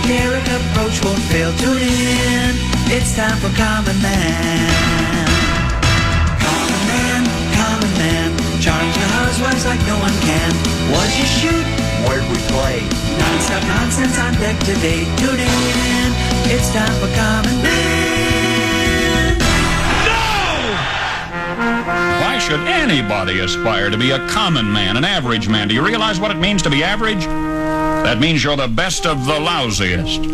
daring approach won't fail. Tune in, it's time for Common Man. Common Man, Common Man, charms the housewives like no one can. What'd you shoot? Where'd we play? Non-stop nonsense on deck today. Tune in, it's time for Common Man. No! Why should anybody aspire to be a common man, an average man? Do you realize what it means to be average? That means you're the best of the lousiest,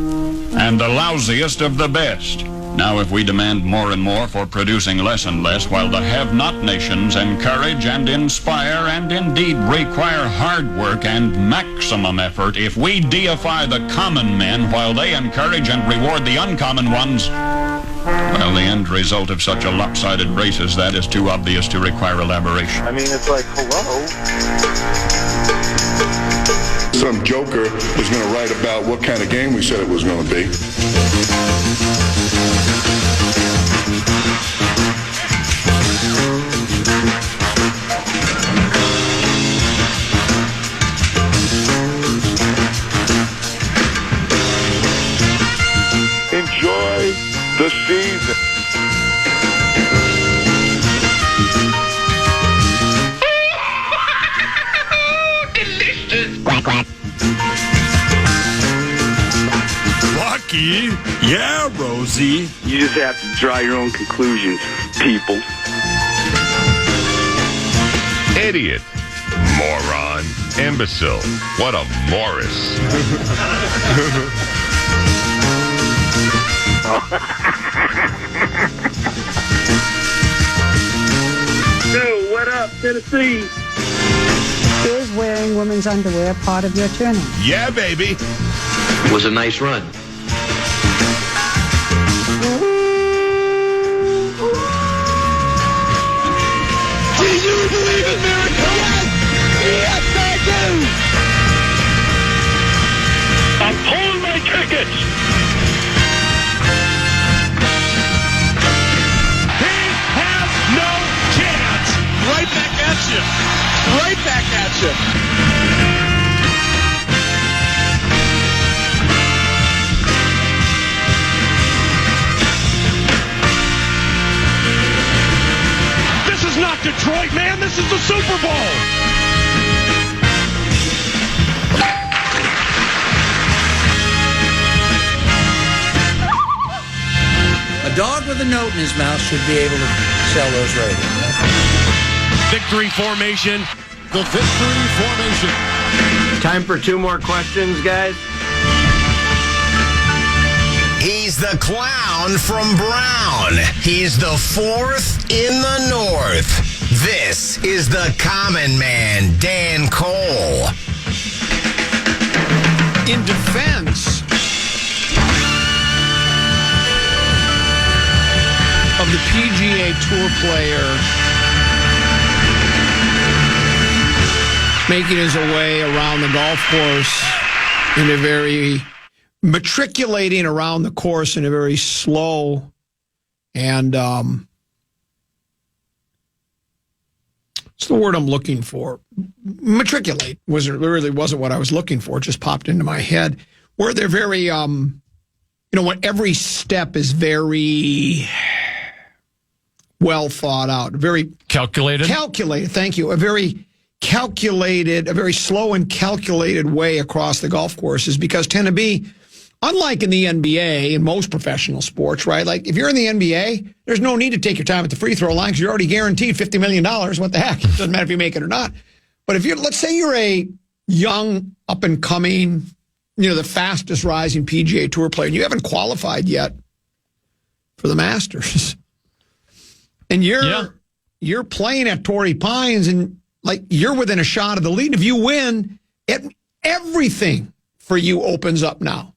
and the lousiest of the best. Now, if we demand more and more for producing less and less, while the have-not nations encourage and inspire and indeed require hard work and maximum effort, if we deify the common men while they encourage and reward the uncommon ones, well, the end result of such a lopsided race as that is too obvious to require elaboration. I mean, it's like, hello? Some joker is going to write about what kind of game we said it was going to be. Enjoy the season. Quack, quack. Lucky? Yeah, Rosie. You just have to draw your own conclusions, people. Idiot. Moron. Imbecile. What a Morris. Dude, what up, Tennessee? Is wearing women's underwear part of your training? Yeah, baby. It was a nice run. Do you believe in miracles? Yes, I do. I'm pulling my tickets. He has no chance. Right back at you. Right back at you. This is not Detroit, man. This is the Super Bowl. A dog with a note in his mouth should be able to sell those ratings. Victory formation. The victory formation. Time for two more questions, guys. He's the clown from Brown. He's the fourth in the north. This is the common man, Dan Cole. In defense of the PGA Tour player making his way around the golf course in a very matriculating around the course in a very slow and it's the word I'm looking for. Matriculate really wasn't what I was looking for. It just popped into my head. Where they're very when every step is very well thought out, very calculated. Thank you. A very calculated, a very slow and calculated way across the golf courses because tend to be, unlike in the NBA and most professional sports, right? Like if you're in the NBA, there's no need to take your time at the free throw line because you're already guaranteed $50 million. What the heck? It doesn't matter if you make it or not. But if let's say you're a young, up and coming, the fastest rising PGA Tour player, and you haven't qualified yet for the Masters, and you're playing at Torrey Pines, and like you're within a shot of the lead. If you win, everything for you opens up now.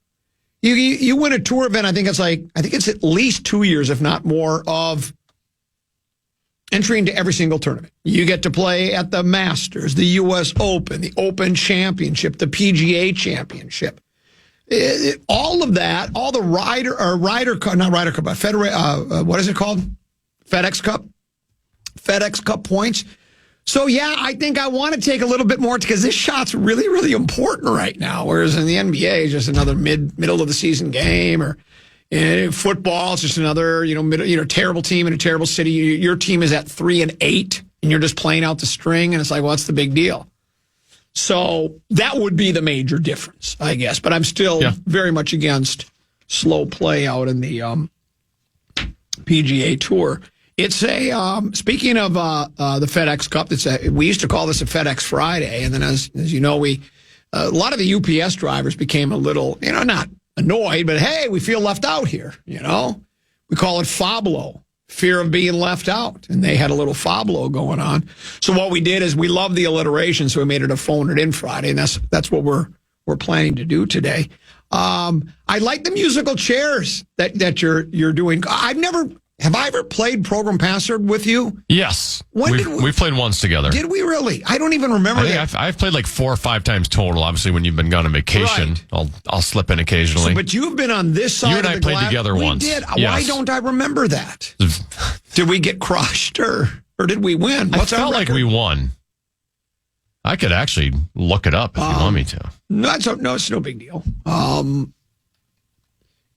You win a tour event. I think it's at least 2 years, if not more, of entry into every single tournament. You get to play at the Masters, the U.S. Open, the Open Championship, the PGA Championship. All of that, all the what is it called? FedEx Cup points. So, yeah, I think I want to take a little bit more because this shot's really, really important right now. Whereas in the NBA, it's just another middle of the season game, or football, it's just another terrible team in a terrible city. Your team is at 3-8, and you're just playing out the string, and it's like, well, what's the big deal? So that would be the major difference, I guess. But I'm still very much against slow play out in the PGA Tour. It's speaking of the FedEx Cup, we used to call this a FedEx Friday. And then as you know, a lot of the UPS drivers became a little, not annoyed, but hey, we feel left out here, We call it FOBLO, fear of being left out. And they had a little FOBLO going on. So what we did is we love the alliteration, so we made it a Phone It In Friday, and that's what we're planning to do today. I like the musical chairs that you're doing. Have I ever played Program Password with you? Yes. We've played once together. Did we really? I don't even remember that. I've played like 4 or 5 times total. Obviously, when you've been gone on vacation, right. I'll slip in occasionally. So, but you've been on this side of the glass. You and I played together once. We did. Yes. Why don't I remember that? Did we get crushed or did we win? I felt like we won. I could actually look it up if you want me to. No, it's no big deal. And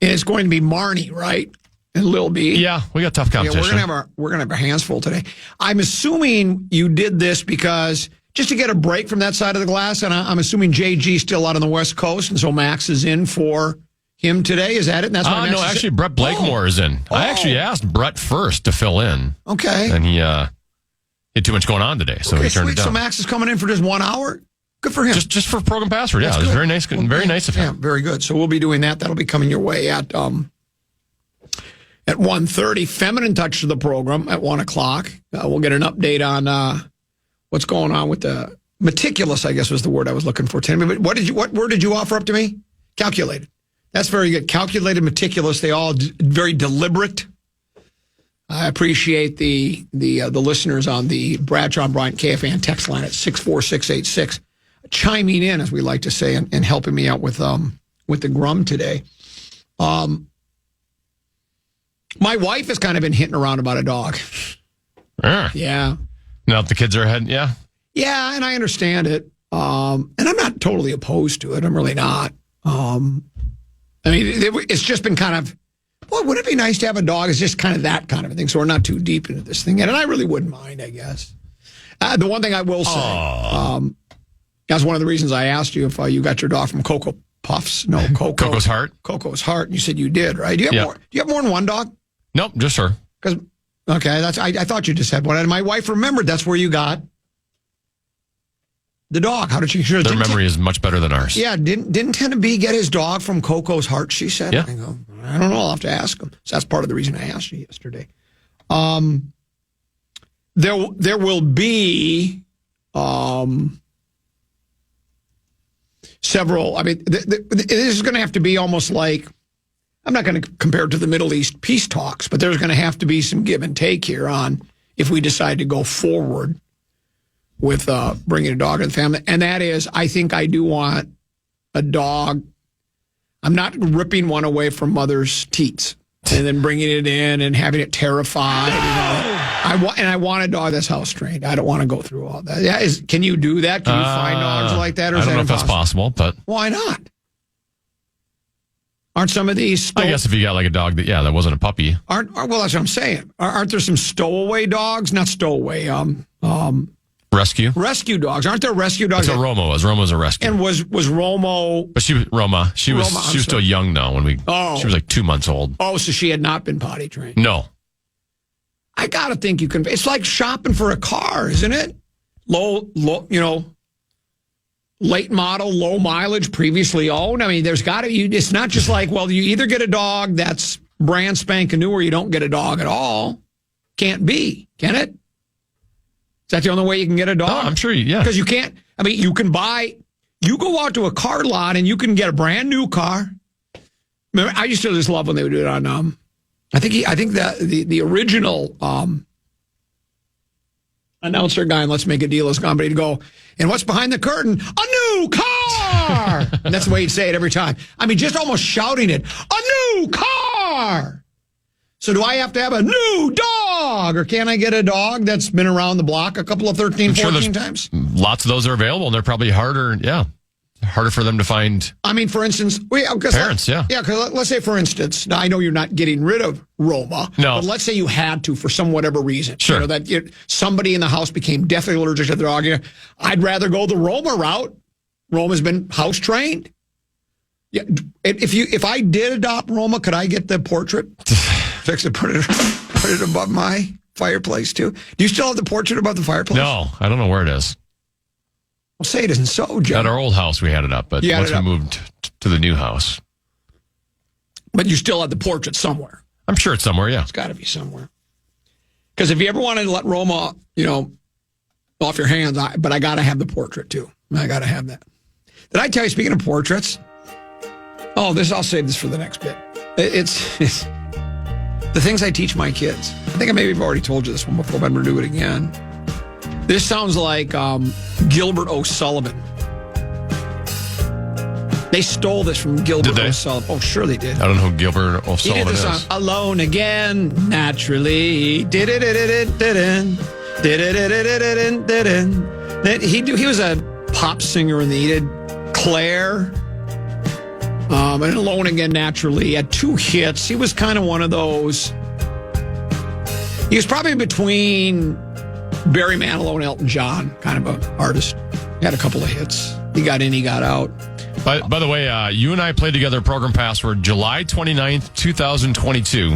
it's going to be Marnie, right? And Lil B. Yeah, we got tough competition. Yeah, we're gonna have our hands full today. I'm assuming you did this because just to get a break from that side of the glass, and I'm assuming JG's still out on the West Coast, and so Max is in for him today. Is that it? And that's why no, actually, Brett Blakemore is in. I actually asked Brett first to fill in. Okay. And he had too much going on today, so he turned it down. So Max is coming in for just 1 hour? Good for him. Just for Program Password, yeah. It was very nice, very nice of him. Yeah, very good. So we'll be doing that. That'll be coming your way at 1:30. Feminine touch to the program at 1 o'clock. We'll get an update on what's going on with the meticulous, I guess was the word I was looking for, Tim. But what word did you offer up to me? Calculated. That's very good. Calculated, meticulous. They all very deliberate. I appreciate the listeners on the Bradshaw and Bryant KFAN text line at 64686 chiming in, as we like to say, and helping me out with the Grum today. My wife has kind of been hitting around about a dog. Yeah. Now the kids are ahead, yeah? Yeah, and I understand it. And I'm not totally opposed to it. I'm really not. I mean, it's just been kind of, boy, wouldn't it be nice to have a dog? It's just kind of that kind of a thing. So we're not too deep into this thing. And I really wouldn't mind, I guess. The one thing I will say, that's one of the reasons I asked you if you got your dog from Cocoa Puffs. No, Coco's Heart. Coco's Heart. And you said you did, right? Do you have more than one dog? Nope, just her. Okay, I thought you just had one. And my wife remembered that's where you got the dog. How did she? Sure, their memory is much better than ours. Yeah, didn't Tennessee get his dog from Coco's Heart? She said. Yeah. I go, I don't know. I'll have to ask him. So that's part of the reason I asked you yesterday. There will be several. I mean, this is going to have to be almost like. I'm not going to compare it to the Middle East peace talks, but there's going to have to be some give and take here on if we decide to go forward with bringing a dog in the family. And that is, I think I do want a dog. I'm not ripping one away from mother's teats and then bringing it in and having it terrified. I want a dog that's house trained. I don't want to go through all that. Can you do that? Can you find dogs like that? Or I don't know if that's possible, but why not? Aren't some of these? I guess if you got like a dog that wasn't a puppy. Well, that's what I'm saying. Aren't there some stowaway dogs? Not stowaway. Rescue dogs. Aren't there rescue dogs? That's what Romo was. Romo's a rescue. And was Romo? But she was still young though when we. Oh. She was like 2 months old. Oh, so she had not been potty trained. No. I gotta think you can. It's like shopping for a car, isn't it? Low, late model, low mileage, previously owned. I mean, there's got to be. It's not just like, well, you either get a dog that's brand spanking new or you don't get a dog at all. Can't be, can it? Is that the only way you can get a dog? No, I'm sure, yeah. Because you can't. I mean, you go out to a car lot and you can get a brand new car. Remember, I used to just love when they would do it on. I think that the original announcer guy in Let's Make a Deal is gone, but he'd go, and what's behind the curtain? A new car! And that's the way he'd say it every time. I mean, just almost shouting it, a new car! So do I have to have a new dog, or can I get a dog that's been around the block a couple of 13, 14 times? Lots of those are available, and they're probably harder for them to find. I mean, for instance, parents, yeah. Yeah, because let's say, for instance, now I know you're not getting rid of Roma, no. But let's say you had to for some whatever reason. Sure. You know, that somebody in the house became deathly allergic to the dog. I'd rather go the Roma route. Roma's been house trained. Yeah, if I did adopt Roma, could I get the portrait? Fix it, put it above my fireplace too. Do you still have the portrait above the fireplace? No, I don't know where it is. Well, say it isn't so, Joe. At our old house, we had it up, but once we moved to the new house. But you still have the portrait somewhere. I'm sure it's somewhere, yeah. It's got to be somewhere. Because if you ever wanted to let Roma, off your hands, but I got to have the portrait too. I got to have that. Did I tell you, speaking of portraits? Oh, I'll save this for the next bit. It's the things I teach my kids. I think I maybe have already told you this one before, but I'm going to do it again. This sounds like Gilbert O'Sullivan. They stole this from Gilbert O'Sullivan. Oh, sure they did. I don't know who Gilbert O'Sullivan is. He did the song, Alone Again, Naturally. He was a pop singer, and he did Claire. And Alone Again, Naturally. He had 2 hits. He was kind of one of those. He was probably between Barry Manilow and Elton John, kind of an artist. He had a couple of hits. He got in, he got out. By the way, you and I played together Program Password July 29th, 2022.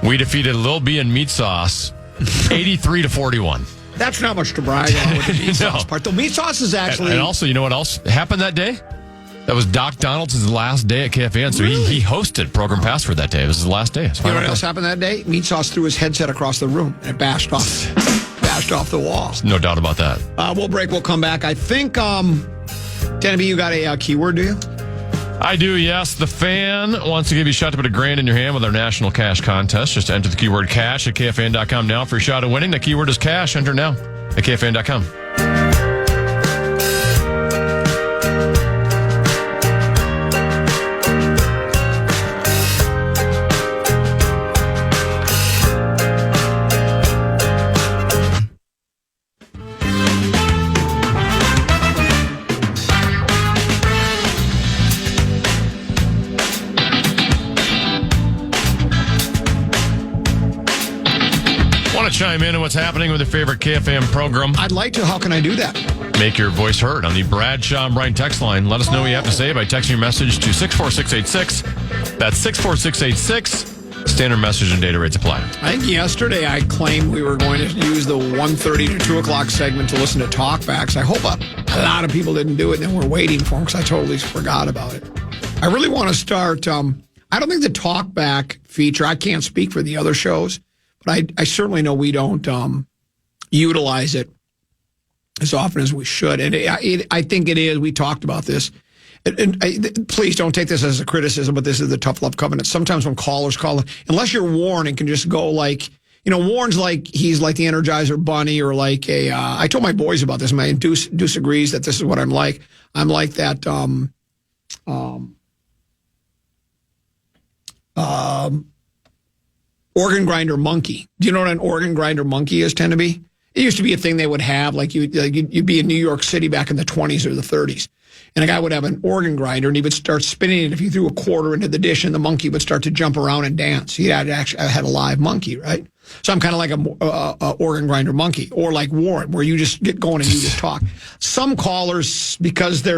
We defeated Lil B and Meat Sauce 83-41. That's not much to brag on with the meat sauce part. The meat sauce is actually... And also, you know what else happened that day? That was Doc Donaldson's last day at KFAN, so he hosted Program Password that day. It was his last day. You know what else happened that day? Meat Sauce threw his headset across the room, and it bashed off the wall. No doubt about that. We'll break. We'll come back. I think, Tennessee, you got a keyword, do you? I do, yes. The Fan wants to give you a shot to put $1,000 in your hand with our national cash contest. Just enter the keyword cash at KFAN.com now for your shot at winning. The keyword is cash. Enter now at KFAN.com. Chime in on what's happening with your favorite KFAN program. I'd like to. How can I do that? Make your voice heard on the Bradshaw and Bryan text line. Let us know what you have to say by texting your message to 64686. That's 64686. Standard message and data rates apply. I think yesterday I claimed we were going to use the 1:30 to 2 o'clock segment to listen to talkbacks. I hope a lot of people didn't do it, and we're waiting for them because I totally forgot about it. I really want to start. I don't think the talkback feature, I can't speak for the other shows, but I certainly know we don't utilize it as often as we should. And I think it is. We talked about this. Please don't take this as a criticism, but this is the tough love covenant. Sometimes when callers call, unless you're Warren and can just go like, Warren's like, he's like the Energizer Bunny or like I told my boys about this. My Deuce agrees that this is what I'm like. I'm like that organ grinder monkey. Do you know what an organ grinder monkey is, tend to be? It used to be a thing they would have, like you'd be in New York City back in the 20s or the 30s. And a guy would have an organ grinder, and he would start spinning it. If you threw a quarter into the dish, and the monkey would start to jump around and dance. He had a live monkey, right? So I'm kind of like a organ grinder monkey, or like Warren, where you just get going and you just talk. Some callers, because they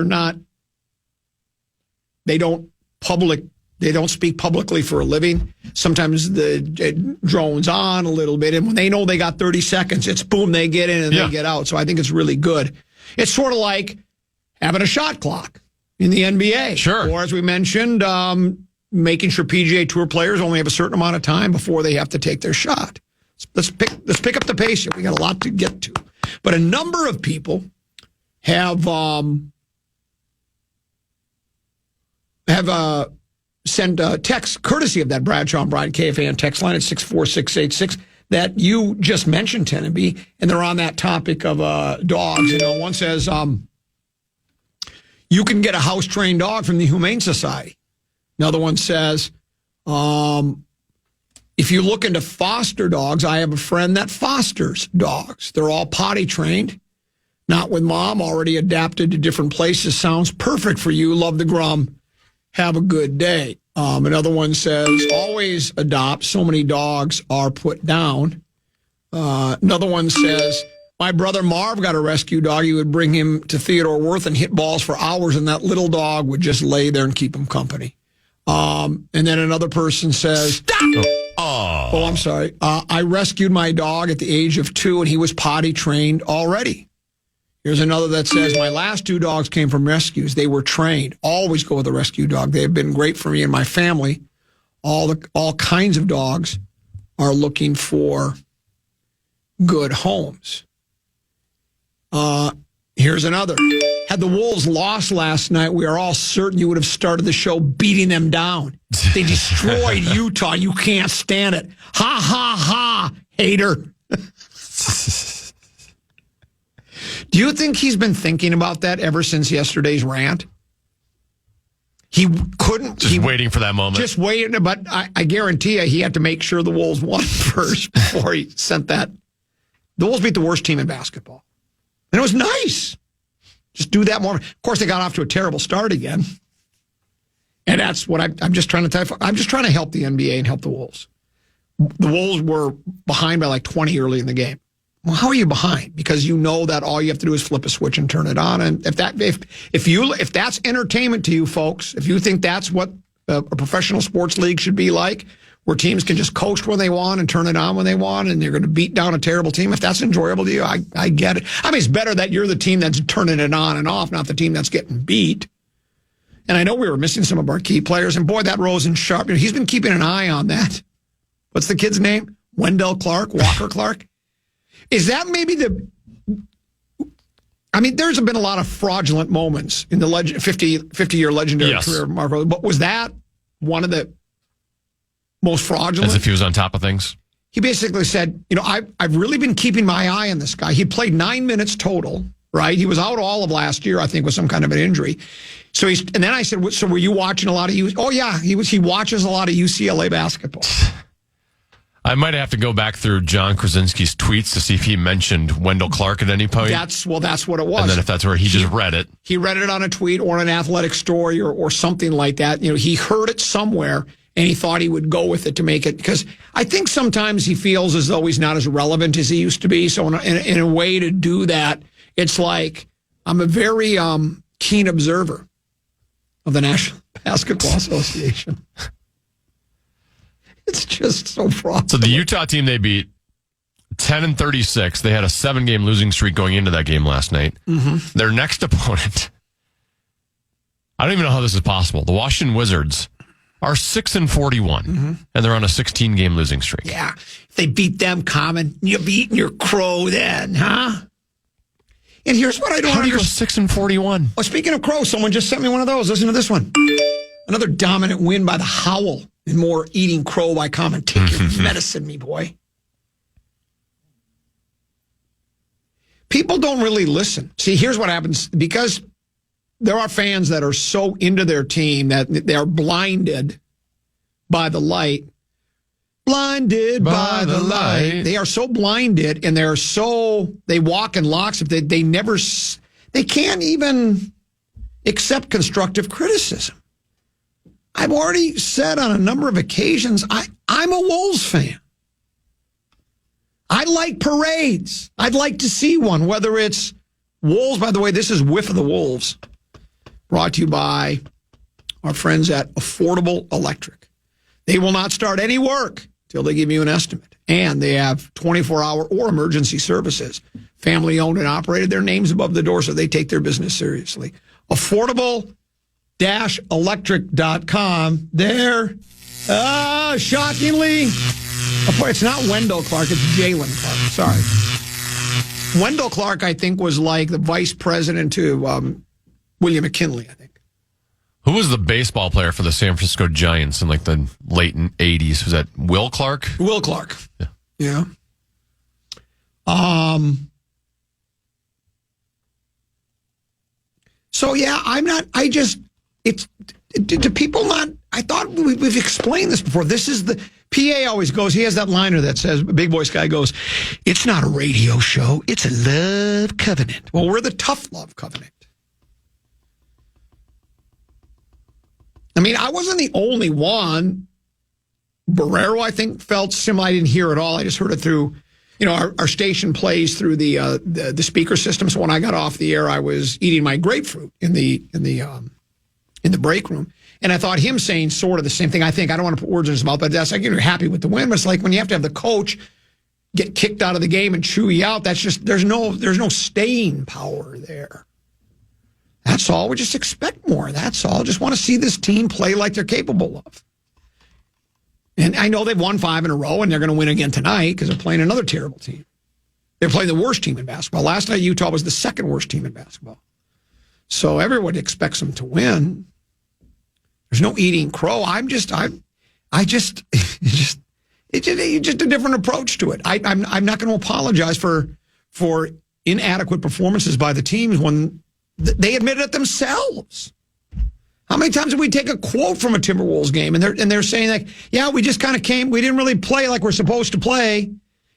don't speak publicly for a living. Sometimes it drones on a little bit, and when they know they got 30 seconds, it's boom, they get in and they get out. So I think it's really good. It's sort of like having a shot clock in the NBA. Sure. Or as we mentioned, making sure PGA Tour players only have a certain amount of time before they have to take their shot. Let's pick up the pace here. We got a lot to get to. But a number of people have send a text courtesy of that Bradshaw and Bryan KFAN text line at 64686 that you just mentioned, Tennessee, and they're on that topic of dogs. One says, you can get a house-trained dog from the Humane Society. Another one says, If you look into foster dogs, I have a friend that fosters dogs. They're all potty trained, not with mom, already adapted to different places. Sounds perfect for you. Love the Grum. Have a good day. Another one says, always adopt. So many dogs are put down. Another one says, my brother Marv got a rescue dog. He would bring him to Theodore Wirth and hit balls for hours, and that little dog would just lay there and keep him company. And then another person says, stop! Oh, I'm sorry. I rescued my dog at the age of 2, and he was potty trained already. Here's another that says, my last 2 dogs came from rescues. They were trained. Always go with a rescue dog. They have been great for me and my family. All kinds of dogs are looking for good homes. Here's another. Had the Wolves lost last night, we are all certain you would have started the show beating them down. They destroyed Utah. You can't stand it. Ha, ha, ha, hater. Do you think he's been thinking about that ever since yesterday's rant? He couldn't. Just waiting for that moment. Just waiting, but I guarantee you he had to make sure the Wolves won first before he sent that. The Wolves beat the worst team in basketball. And it was nice. Just do that more. Of course, they got off to a terrible start again. And that's what I'm just trying to tell you. I'm just trying to help the NBA and help the Wolves. The Wolves were behind by like 20 early in the game. Well, how are you behind? Because you know that all you have to do is flip a switch and turn it on. And if that's entertainment to you folks, if you think that's what a professional sports league should be like, where teams can just coast when they want and turn it on when they want, and they're going to beat down a terrible team, if that's enjoyable to you, I get it. I mean, it's better that you're the team that's turning it on and off, not the team that's getting beat. And I know we were missing some of our key players, and boy, that Rosen Sharp, he's been keeping an eye on that. What's the kid's name? Wendell Clark, Walker Clark? Is that maybe there's been a lot of fraudulent moments in the 50-year legendary career of Mark Rosen, but was that one of the most fraudulent? As if he was on top of things? He basically said, I've really been keeping my eye on this guy. He played 9 minutes total, right? He was out all of last year, I think, with some kind of an injury. And then I said, so were you watching a lot of Oh yeah, he watches a lot of UCLA basketball. I might have to go back through John Krasinski's tweets to see if he mentioned Wendell Clark at any point. That's what it was. And then if that's where he just read it. He read it on a tweet or an athletic story or something like that. He heard it somewhere and he thought he would go with it to make it. Because I think sometimes he feels as though he's not as relevant as he used to be. So in a way to do that, it's like I'm a very keen observer of the National Basketball Association. It's just so fraudulent. So the Utah team they beat 10-36. They had a 7-game losing streak going into that game last night. Mm-hmm. Their next opponent, I don't even know how this is possible. The Washington Wizards are 6-41, and they're on a 16-game losing streak. Yeah, if they beat them, Common, you're beating your crow then, huh? And here's what I don't understand. How do you go 6-41? Oh, speaking of crow, someone just sent me one of those. Listen to this one. Another dominant win by the Howl. And more eating crow by Common. Take your medicine, me boy. People don't really listen. See, here's what happens. Because there are fans that are so into their team that they are blinded by the light. Blinded by the light. They are so blinded and they walk in lockstep. They can't even accept constructive criticism. I've already said on a number of occasions, I'm a Wolves fan. I like parades. I'd like to see one, whether it's Wolves. By the way, this is Whiff of the Wolves, brought to you by our friends at Affordable Electric. They will not start any work till they give you an estimate. And they have 24-hour or emergency services. Family-owned and operated. Their name's above the door, so they take their business seriously. Affordable-electric.com. There, shockingly, it's not Wendell Clark, it's Jalen Clark. Sorry. Wendell Clark, I think, was like the vice president to William McKinley, I think. Who was the baseball player for the San Francisco Giants in like the late 80s? Was that Will Clark? Will Clark. Yeah. So, yeah, do people not I thought we've explained this before. This is the PA always goes. He has that liner that says, Big Voice guy goes, "It's not a radio show. It's a love covenant." Well, we're the tough love covenant. I mean, I wasn't the only one. Barrero, I think, felt similar. I didn't hear it all. I just heard it through, our station plays through the speaker system. So when I got off the air, I was eating my grapefruit in the break room. And I thought him saying sort of the same thing. I don't want to put words in his mouth, but that's like, you're happy with the win. But it's like when you have to have the coach get kicked out of the game and chew you out, that's just, there's no staying power there. That's all. We just expect more. That's all. Just want to see this team play like they're capable of. And I know they've won 5 in a row, and they're going to win again tonight because they're playing another terrible team. They're playing the worst team in basketball. Last night, Utah was the second worst team in basketball. So everyone expects them to win. There's no eating crow. It's just a different approach to it. I'm not going to apologize for inadequate performances by the teams when they admitted it themselves. How many times did we take a quote from a Timberwolves game and they're saying like, yeah, we just kind of we didn't really play like we're supposed to play.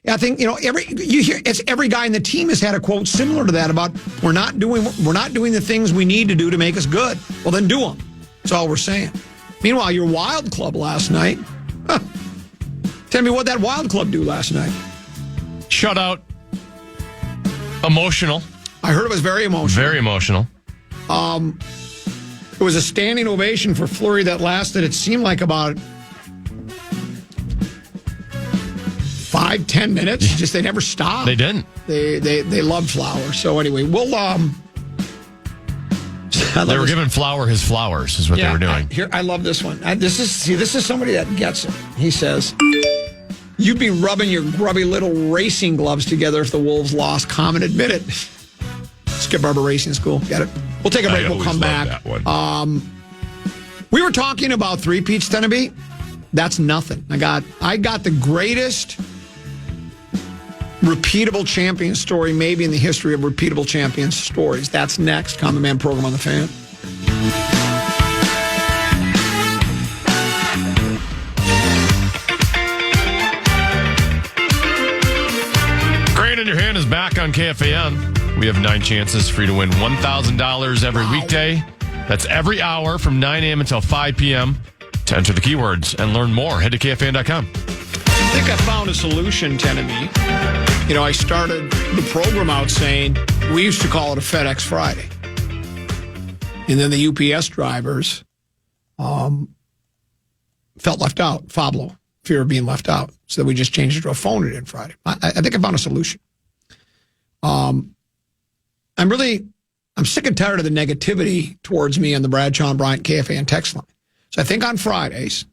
I think every guy in the team has had a quote similar to that about we're not doing the things we need to do to make us good. Well, then do them. That's all we're saying. Meanwhile, your Wild Club last night. Tell me what that Wild Club do last night. Shutout. Emotional. I heard it was very emotional. Very emotional. It was a standing ovation for Fleury that lasted, it seemed like about 5-10 minutes. Just they never stopped. They didn't. They loved Flower. So anyway, we'll they were giving Flower his flowers, is what they were doing. I love this one. This is somebody that gets it. He says, "You'd be rubbing your grubby little racing gloves together if the Wolves lost. Common admit it." Skip Barber Racing School. Get it? We'll take a break. We'll come back. We were talking about three-peats, Teneby. That's nothing. I got the greatest repeatable champion story maybe in the history of repeatable champion stories. That's next. Common Man program on the Fan. Grain in Your Hand is back on KFAN. We have 9 chances for you to win $1,000 every weekday. That's every hour from 9 a.m. until 5 p.m. To enter the keywords and learn more, head to KFAN.com. I think I found a solution, Tenemy. I started the program out saying we used to call it a FedEx Friday. And then the UPS drivers felt left out. Fablo, fear of being left out. So we just changed it to a phone it in Friday. I think I found a solution. I'm sick and tired of the negativity towards me on the Bradshaw and Bryant KFAN text line. So I think on Fridays,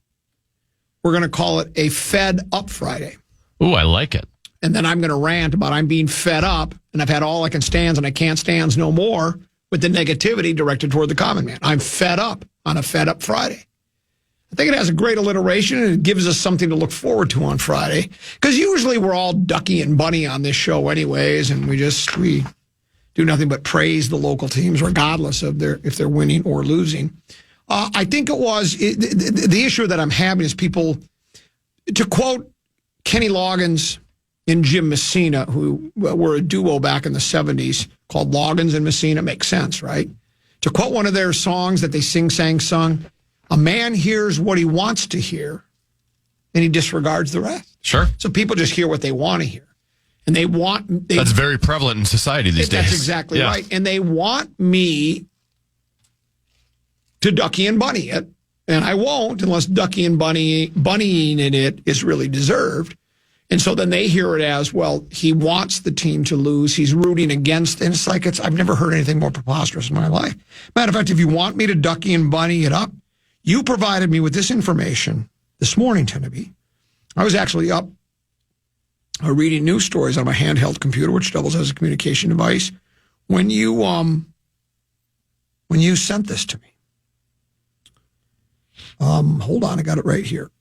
we're going to call it a Fed Up Friday. Ooh, I like it. And then I'm going to rant about I'm being fed up and I've had all I can stands and I can't stands no more with the negativity directed toward the common man. I'm fed up on a Fed Up Friday. I think it has a great alliteration and it gives us something to look forward to on Friday. Because usually we're all ducky and bunny on this show anyways, and we do nothing but praise the local teams regardless of if they're winning or losing. I think the issue that I'm having is people, to quote Kenny Loggins and Jim Messina, who were a duo back in the 70s called Loggins and Messina, makes sense, right? To quote one of their songs that they sung, a man hears what he wants to hear and he disregards the rest. Sure. So people just hear what they want to hear. And that's very prevalent in society these days. That's exactly right. And they want me to ducky and bunny it. And I won't unless ducky and bunnying in it is really deserved. And so then they hear it as, well, he wants the team to lose. He's rooting against. And it's like, I've never heard anything more preposterous in my life. Matter of fact, if you want me to ducky and bunny it up, you provided me with this information this morning, Teneby. I was actually up reading news stories on my handheld computer, which doubles as a communication device, when you sent this to me. Hold on, I got it right here.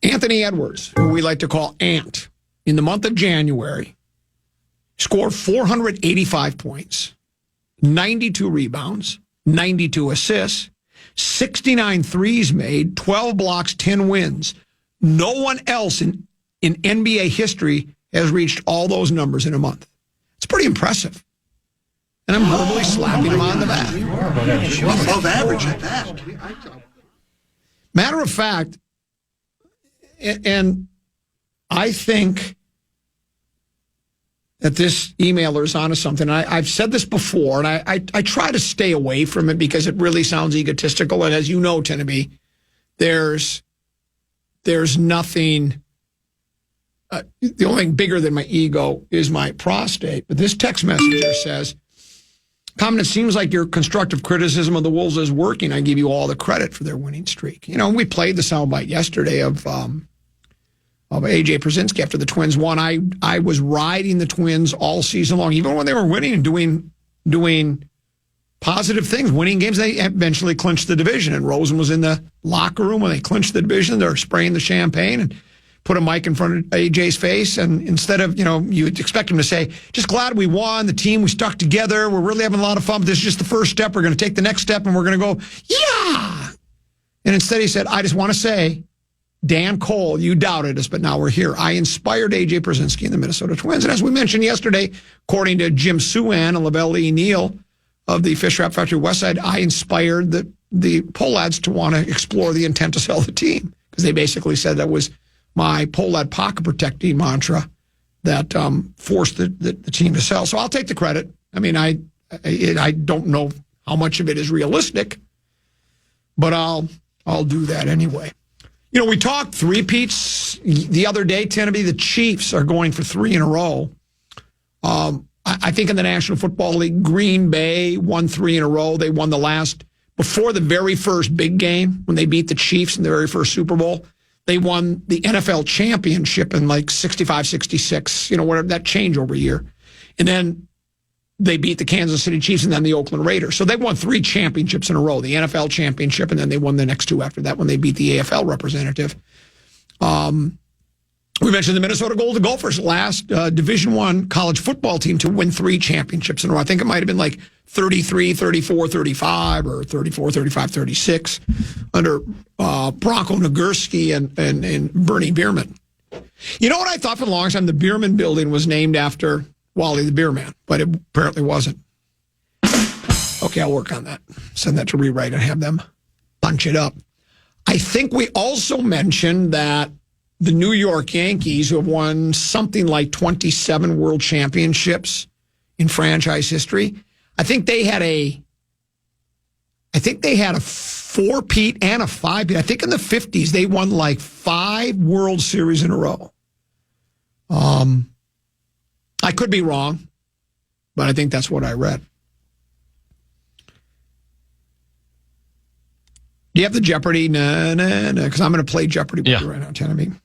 Anthony Edwards, who we like to call Ant, in the month of January, scored 485 points, 92 rebounds, 92 assists, 69 threes made, 12 blocks, 10 wins. No one else in NBA history has reached all those numbers in a month. It's pretty impressive. And I'm verbally slapping him on the back. Above average at that. Matter of fact, and I think that this emailer is onto something. I've said this before, and I try to stay away from it because it really sounds egotistical. And as you know, Tenneby, there's nothing. The only thing bigger than my ego is my prostate. But this text messenger says, "Common, it seems like your constructive criticism of the Wolves is working. I give you all the credit for their winning streak." You know, we played the soundbite yesterday of A.J. Przinsky after the Twins won. I was riding the Twins all season long, even when they were winning and doing positive things, winning games. They eventually clinched the division, and Rosen was in the locker room when they clinched the division. They're spraying the champagne and put a mic in front of AJ's face, and instead of, you'd expect him to say, "Just glad we won, the team, we stuck together, we're really having a lot of fun, but this is just the first step, we're going to take the next step, and we're going to go, yeah!" And instead he said, "I just want to say, Dan Cole, you doubted us, but now we're here. I inspired A.J. Przinsky and the Minnesota Twins." And as we mentioned yesterday, according to Jim Suan and Lavelle E. Neal of the Fish Wrap Factory Westside, I inspired the Pohlads to want to explore the intent to sell the team, because they basically said that was my Pohlad pocket protecting mantra that forced the team to sell. So I'll take the credit. I mean, I don't know how much of it is realistic, but I'll do that anyway. We talked three-peats the other day, Tenneby. The Chiefs are going for 3 in a row. I think in the National Football League, Green Bay won 3 in a row. They won before the very first big game, when they beat the Chiefs in the very first Super Bowl. They won the NFL championship in like 65, 66, whatever, that changeover year. And then they beat the Kansas City Chiefs and then the Oakland Raiders. So they won 3 championships in a row, the NFL championship, and then they won the next 2 after that when they beat the AFL representative. We mentioned the Minnesota Golden Gophers, last Division I college football team to win 3 championships in a row. I think it might have been like 33, 34, 35, or 34, 35, 36 under Bronco Nagurski and Bernie Bierman. You know what I thought for the longest time? The Bierman building was named after Wally the Beer Man, but it apparently wasn't. Okay, I'll work on that. Send that to Rewrite and have them punch it up. I think we also mentioned that the New York Yankees, who have won something like 27 world championships in franchise history, I think they had a 4-peat and a 5-peat. I think in the 50s they won like 5 World Series in a row. I could be wrong, but I think that's what I read. Do you have the Jeopardy? No, because I'm going to play Jeopardy with you right now, Tenneby.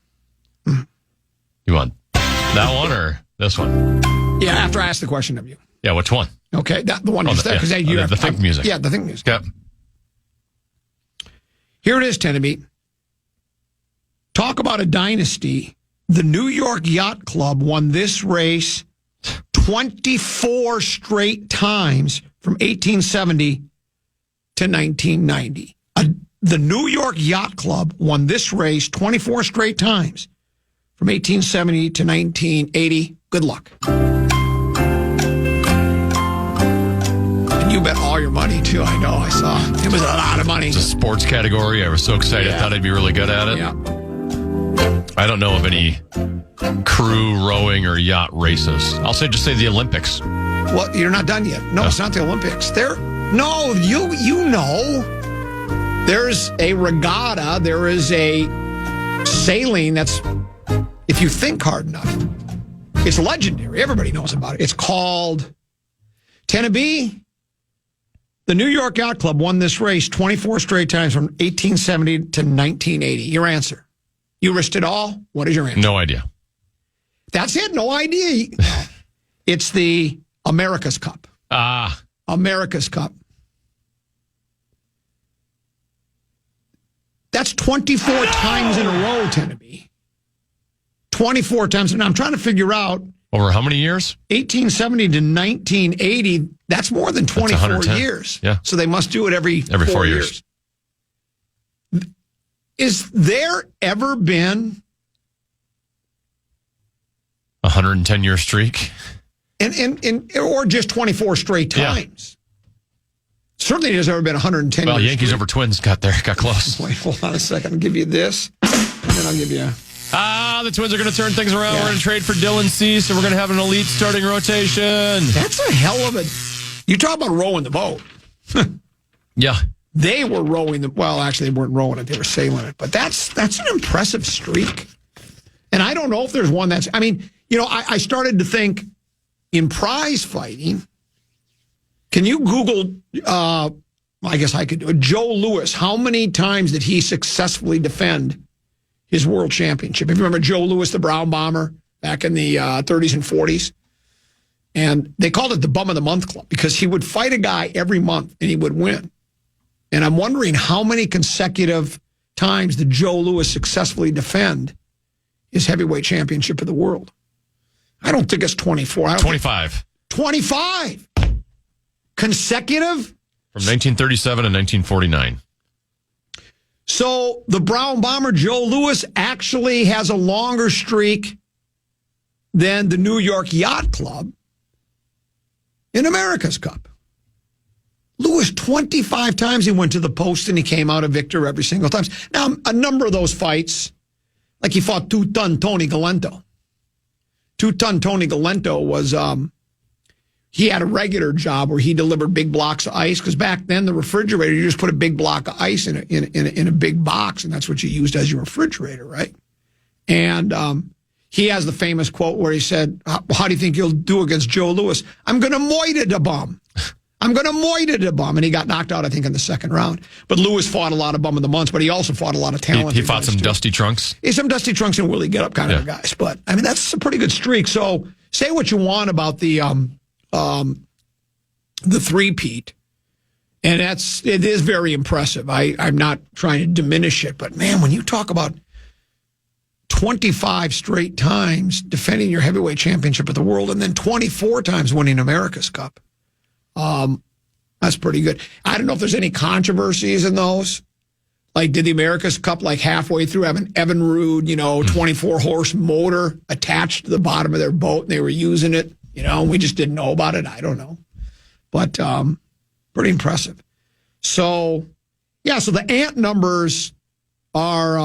You want that one or this one? Yeah, after I ask the question of you. Yeah, which one? Okay, the one you said. The think music. Yeah, the think music. Yep. Here it is, Tenneby. Talk about a dynasty. The New York Yacht Club won this race 24 straight times from 1870 to 1990. The New York Yacht Club won this race 24 straight times from 1870 to 1980. Good luck. And you bet all your money, too. I know. I saw. It was a lot of money. It's a sports category. I was so excited. I thought I'd be really good at it. Yeah. I don't know of any crew rowing or yacht races. Just say the Olympics. Well, you're not done yet. No, it's not the Olympics. You know. There's a regatta. There is a sailing that's, if you think hard enough, it's legendary. Everybody knows about it. It's called Tenneby. The New York Yacht Club won this race 24 straight times from 1870 to 1980. Your answer. You risked it all? What is your answer? No idea. That's it? No idea? It's the America's Cup. America's Cup. That's 24 times in a row, Tenneby. 24 times. And I'm trying to figure out. Over how many years? 1870 to 1980. That's more than 24 years. Yeah. So they must do it every 4 years. Is there ever been 110-year streak? Or just 24 straight times? Yeah. Certainly there's ever been 110 Well, years Yankees streak. over Twins got close. Wait, hold on a second. I'll give you this, and then I'll give you... The Twins are going to turn things around. Yeah. We're going to trade for Dylan Cease, and we're going to have an elite starting rotation. That's a hell of a... You talk about rowing the boat. Yeah. They were rowing the... Well, actually, they weren't rowing it. They were sailing it. But that's an impressive streak. And I don't know if there's one that's... I mean, I started to think in prize fighting, can you Google... I guess I could do it. Joe Louis, how many times did he successfully defend his world championship? If you remember Joe Louis, the Brown Bomber, back in the 30s and 40s. And they called it the Bum of the Month Club because he would fight a guy every month and he would win. And I'm wondering how many consecutive times did Joe Louis successfully defend his heavyweight championship of the world? I don't think it's 24. 25. 25 consecutive? From 1937 and 1949. So the Brown Bomber, Joe Louis, actually has a longer streak than the New York Yacht Club in America's Cup. Louis, 25 times he went to the post and he came out a victor every single time. Now, a number of those fights, like he fought two-ton Tony Galento. Two-ton Tony Galento was... he had a regular job where he delivered big blocks of ice because back then the refrigerator, you just put a big block of ice in a big box, and that's what you used as your refrigerator, right? And he has the famous quote where he said, "How do you think you'll do against Joe Louis? I'm going to moita the bum. I'm going to moita the bum." And he got knocked out, I think, in the second round. But Louis fought a lot of bum of the months, but he also fought a lot of talent. He fought some Dusty Trunks. Some Dusty Trunks and Willie Get-Up kind of guys. But, I mean, that's a pretty good streak. So say what you want about the three-peat, and it is very impressive. I'm not trying to diminish it, but man, when you talk about 25 straight times defending your heavyweight championship of the world and then 24 times winning America's Cup, that's pretty good. I don't know if there's any controversies in those. Like, did the America's Cup, like, halfway through have an Evinrude, 24-horse motor attached to the bottom of their boat, and they were using it? We just didn't know about it. I don't know. But pretty impressive. So the Ant numbers are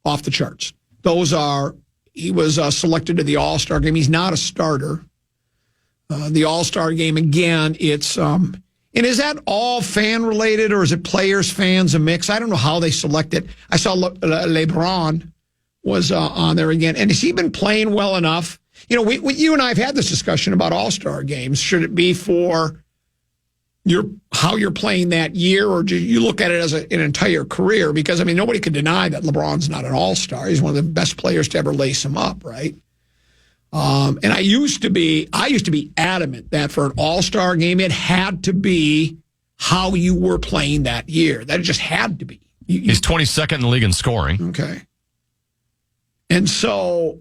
off the charts. He was selected to the All-Star game. He's not a starter. The All-Star game, again, it's... and is that all fan-related, or is it players, fans, a mix? I don't know how they select it. I saw LeBron was on there again. And has he been playing well enough? You and I have had this discussion about All-Star games. Should it be for how you're playing that year, or do you look at it as an entire career? Because, I mean, nobody could deny that LeBron's not an All-Star. He's one of the best players to ever lace him up, right? And I used to be adamant that for an All-Star game, it had to be how you were playing that year. That it just had to be. He's 22nd in the league in scoring. Okay. And so...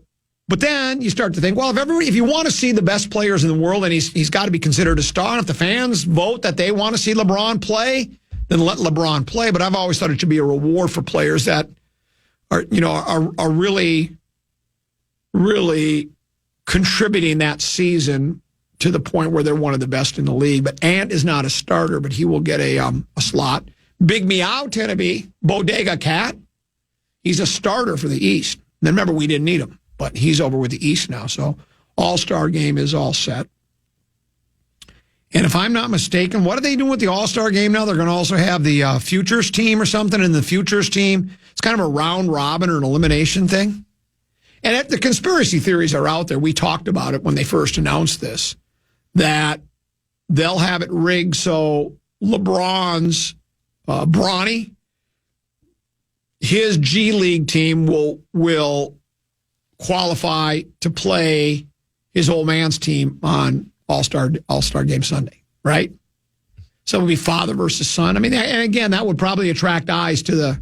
But then you start to think, well, if you want to see the best players in the world, and he's got to be considered a star, and if the fans vote that they want to see LeBron play, then let LeBron play. But I've always thought it should be a reward for players that are really, really contributing that season to the point where they're one of the best in the league. But Ant is not a starter, but he will get a slot. Big Meow Teneby, Bodega Cat, he's a starter for the East. And then remember, we didn't need him. But he's over with the East now, so All-Star game is all set. And if I'm not mistaken, what are they doing with the All-Star game now? They're going to also have the Futures team or something, and the Futures team, it's kind of a round-robin or an elimination thing. And the conspiracy theories are out there. We talked about it when they first announced this, that they'll have it rigged so LeBron's Bronny, his G League team will qualify to play his old man's team on All-Star Game Sunday, right? So it would be father versus son. I mean, and again, that would probably attract eyes to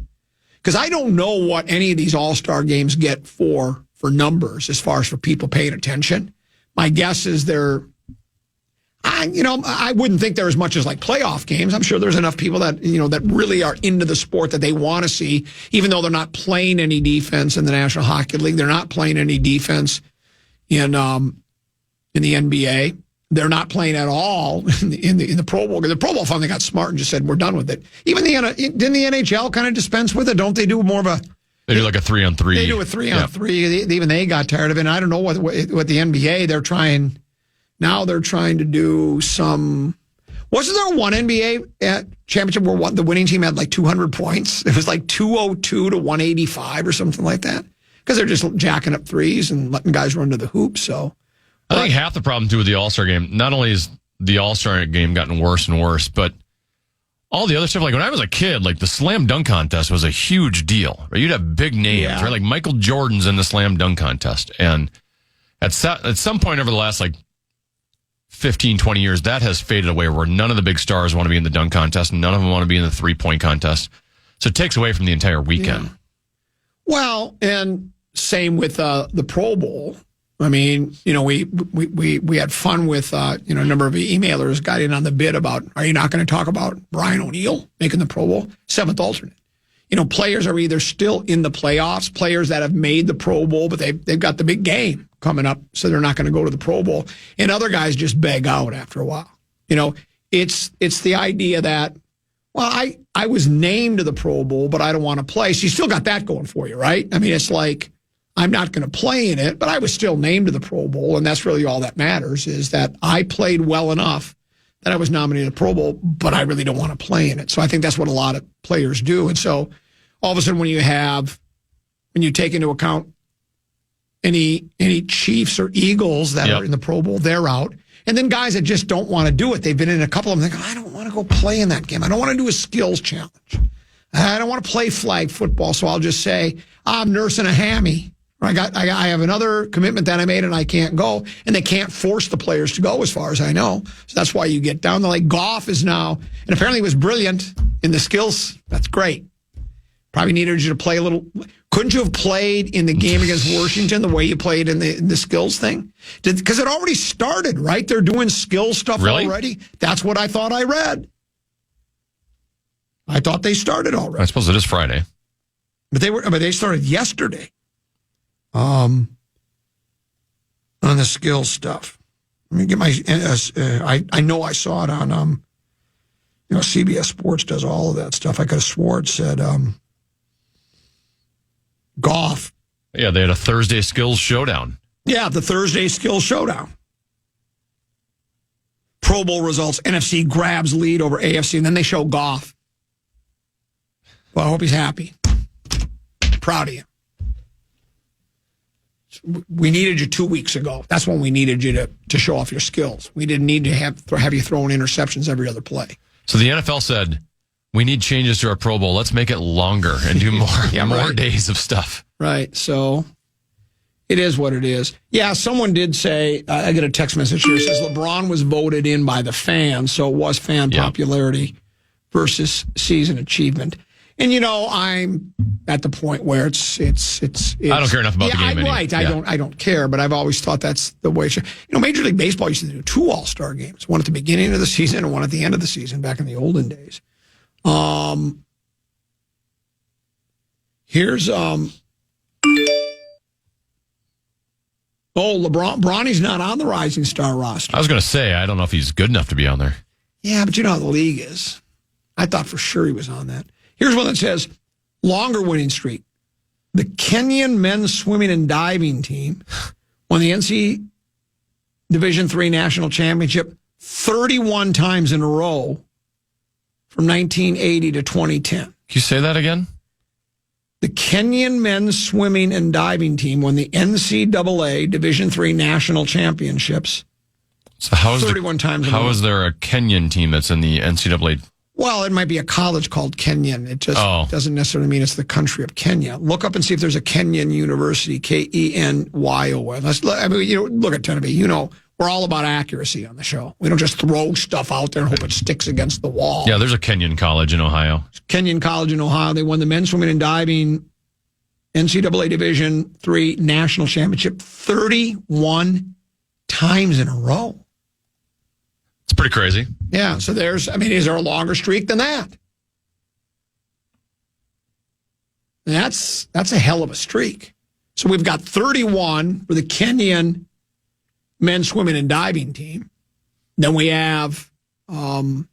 because I don't know what any of these All-Star games get for numbers as far as for people paying attention. My guess is I wouldn't think there as much as like playoff games. I'm sure there's enough people that, that really are into the sport that they want to see, even though they're not playing any defense in the National Hockey League. They're not playing any defense in the NBA. They're not playing at all in the Pro Bowl. The Pro Bowl finally got smart and just said, we're done with it. Even didn't the NHL kind of dispense with it? Don't they do more of a... They do like a 3-on-3. They do a 3-on-3. Even they got tired of it. And I don't know what the NBA, they're trying to do some... Wasn't there one NBA championship where the winning team had like 200 points? It was like 202 to 185 or something like that. Because they're just jacking up threes and letting guys run to the hoop, so... I think half the problem, too, with the All-Star game, not only has the All-Star game gotten worse and worse, but all the other stuff, like when I was a kid, like the slam dunk contest was a huge deal. Right? You'd have big names, right? Like Michael Jordan's in the slam dunk contest. And at some point over the last, 15, 20 years, that has faded away where none of the big stars want to be in the dunk contest, and none of them want to be in the three-point contest. So it takes away from the entire weekend. Yeah. Well, and same with the Pro Bowl. I mean, we had fun with, a number of emailers got in on the bid about, are you not going to talk about Brian O'Neill making the Pro Bowl? Seventh alternate. Players are either still in the playoffs, players that have made the Pro Bowl, but they've got the big game coming up, so they're not going to go to the Pro Bowl. And other guys just beg out after a while. It's the idea that, well, I was named to the Pro Bowl, but I don't want to play. So you still got that going for you, right? I mean, it's like, I'm not going to play in it, but I was still named to the Pro Bowl, and that's really all that matters, is that I played well enough that I was nominated to the Pro Bowl, but I really don't want to play in it. So I think that's what a lot of players do. And so all of a sudden when you take into account any Chiefs or Eagles that are in the Pro Bowl, they're out. And then guys that just don't want to do it, they've been in a couple of them, think, I don't want to go play in that game. I don't want to do a skills challenge. I don't want to play flag football, so I'll just say, I'm nursing a hammy. I have another commitment that I made and I can't go. And they can't force the players to go as far as I know. So that's why you get down. Like Goff is now, and apparently was brilliant in the skills. That's great. Probably needed you to play a little. Couldn't you have played in the game against Washington the way you played in the skills thing? Because it already started, right? They're doing skill stuff already. That's what I thought I read. I thought they started already. I suppose it is Friday. But they started yesterday. On the skills stuff. Let me get my. I know I saw it on. CBS Sports does all of that stuff. I could have swore it said golf. Yeah, they had a Thursday skills showdown. Yeah, the Thursday skills showdown. Pro Bowl results. NFC grabs lead over AFC, and then they show golf. Well, I hope he's happy. Proud of you. We needed you 2 weeks ago. That's when we needed you to show off your skills. We didn't need to have you throwing interceptions every other play. So the NFL said, we need changes to our Pro Bowl. Let's make it longer and do more days of stuff. Right. So it is what it is. Yeah, someone did say, I get a text message here. It says LeBron was voted in by the fans, so it was fan popularity versus season achievement. And I'm at the point where it's I don't care enough about the game anymore. Right. I don't care, but I've always thought that's the way it should. Major League Baseball used to do 2 All-Star games, one at the beginning of the season and one at the end of the season back in the olden days. Here's Bronny's not on the Rising Star roster. I was going to say, I don't know if he's good enough to be on there. Yeah, but you know how the league is. I thought for sure he was on that. Here's one that says, longer winning streak. The Kenyan men's swimming and diving team won the NC Division III National Championship 31 times in a row from 1980 to 2010. Can you say that again? The Kenyan men's swimming and diving team won the NCAA Division III National Championships 31 times in a row. How is there a Kenyan team that's in the NCAA? Well, it might be a college called Kenyan. It just doesn't necessarily mean it's the country of Kenya. Look up and see if there's a Kenyan university, Kenyo. Look at Tennessee. We're all about accuracy on the show. We don't just throw stuff out there and hope it sticks against the wall. Yeah, there's a Kenyan college in Ohio. Kenyan College in Ohio. They won the men's swimming and diving NCAA Division III National Championship 31 times in a row. It's pretty crazy. Yeah, so is there a longer streak than that? And that's a hell of a streak. So we've got 31 for the Kenyan men's swimming and diving team. Then we have Joe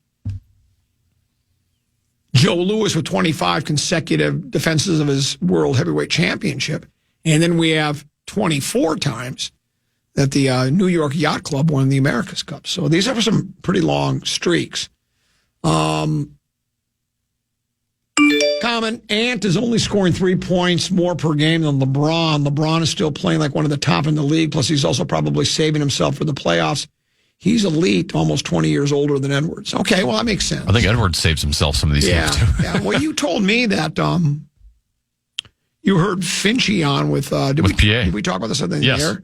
Louis with 25 consecutive defenses of his world heavyweight championship. And then we have 24 times that the New York Yacht Club won the America's Cup. So these are some pretty long streaks. Common, Ant is only scoring 3 points more per game than LeBron. LeBron is still playing like one of the top in the league, plus he's also probably saving himself for the playoffs. He's elite, almost 20 years older than Edwards. Okay, well, that makes sense. I think Edwards saves himself some of these games, too. Yeah. Well, you told me that you heard Finchy on with PA. Did we talk about this in the air?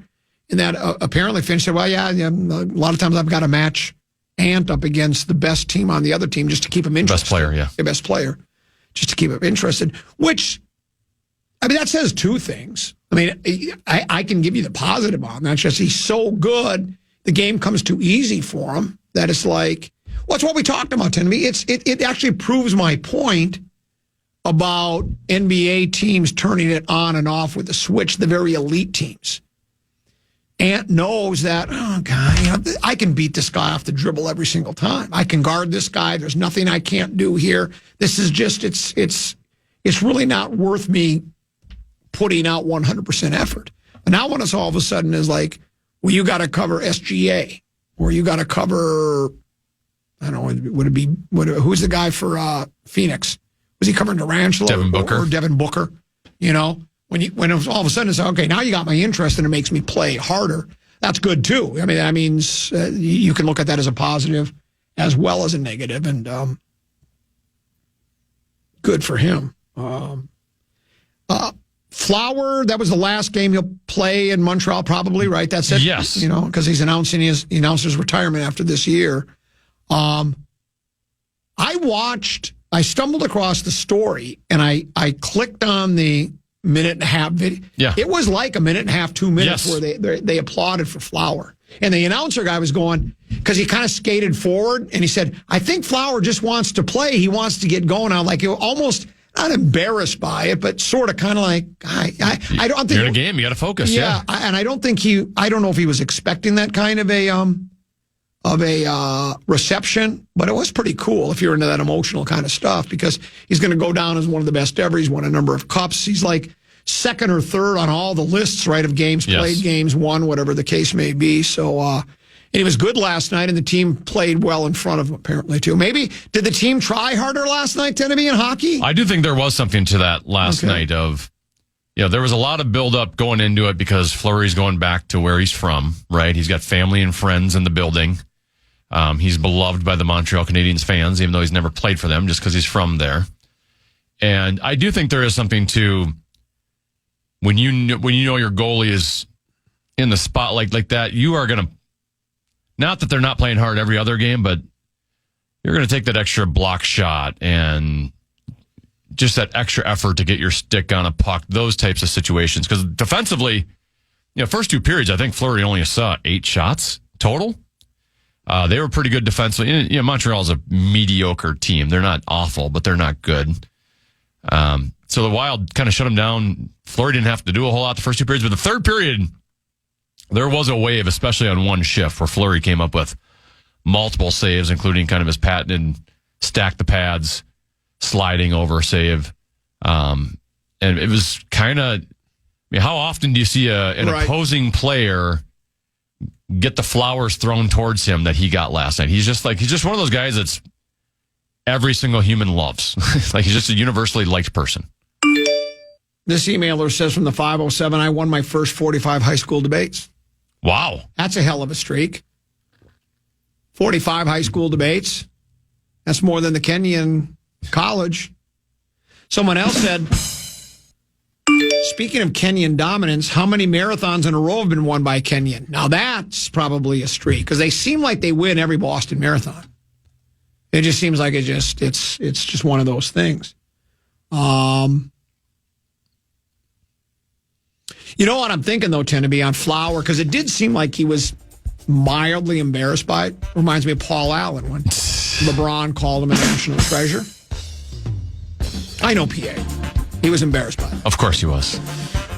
And that apparently Finch said, well, yeah, a lot of times I've got to match Ant up against the best team on the other team just to keep him interested. Best player, yeah. The best player, just to keep him interested, which, that says two things. I can give you the positive on that. It's just he's so good, the game comes too easy for him that it's like, well, it's what we talked about, to me. It actually proves my point about NBA teams turning it on and off with the switch, the very elite teams. Ant knows that, oh, God, I can beat this guy off the dribble every single time. I can guard this guy. There's nothing I can't do here. This is just, it's really not worth me putting out 100% effort. And now when it's all of a sudden is like, well, you got to cover SGA, or you got to cover, I don't know, who's the guy for Phoenix? Was he covering Durantula Devin Booker. Or Devin Booker? When it was all of a sudden it's okay, now you got my interest and it makes me play harder. That's good too. That means you can look at that as a positive as well as a negative, and good for him. Flower, that was the last game he'll play in Montreal, probably, right? That's it. Yes, because he announced his retirement after this year. I stumbled across the story and I clicked on the minute and a half video. Yeah. It was like a minute and a half, 2 minutes Yes. where they applauded for Flower. And the announcer guy was going, because he kind of skated forward and he said, I think Flower just wants to play. He wants to get going. I'm like, almost not embarrassed by it, but sort of kind of like, I don't think. You're in a game. You got to focus. Yeah. And I don't think I don't know if he was expecting that kind of a reception, but it was pretty cool if you're into that emotional kind of stuff, because he's going to go down as one of the best ever. He's won a number of cups. He's like second or third on all the lists, right, of games played, games won, whatever the case may be. So, and he was good last night, and the team played well in front of him, apparently, too. Maybe, did the team try harder last night, Tennessee, in hockey? I do think there was something to that last night of, there was a lot of buildup going into it because Fleury's going back to where he's from, right? He's got family and friends in the building. He's beloved by the Montreal Canadiens fans, even though he's never played for them, just because he's from there. And I do think there is something to when you know your goalie is in the spotlight like that, you are going to, not that they're not playing hard every other game, but you're going to take that extra block shot and just that extra effort to get your stick on a puck, those types of situations. Because defensively, first two periods, I think Fleury only saw 8 shots total. They were pretty good defensively. Montreal's a mediocre team. They're not awful, but they're not good. So the Wild kind of shut them down. Fleury didn't have to do a whole lot the first two periods, but the third period, there was a wave, especially on one shift, where Fleury came up with multiple saves, including kind of his patented stack the pads, sliding over save. And it was kind of, how often do you see an opposing player get the flowers thrown towards him that he got last night? He's just one of those guys that's every single human loves. Like, he's just a universally liked person. This emailer says from the 507, I won my first 45 high school debates. Wow. That's a hell of a streak. 45 high school debates. That's more than the Kenyan college. Someone else said, speaking of Kenyan dominance, how many marathons in a row have been won by Kenyan? Now that's probably a streak, because they seem like they win every Boston Marathon. It just seems like it's just one of those things. You know what I'm thinking, though, Tend to be on Flower, because it did seem like he was mildly embarrassed by it. Reminds me of Paul Allen when LeBron called him a national treasure. I know PA. He was embarrassed by it. Of course he was.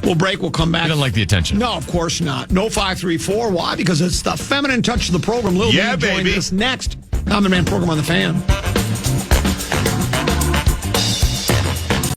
We'll break. We'll come back. He didn't like the attention. No, of course not. No 534. Why? Because it's the feminine touch of the program. Lil Yeah, B joined baby. us next. Common Man program on the Fan.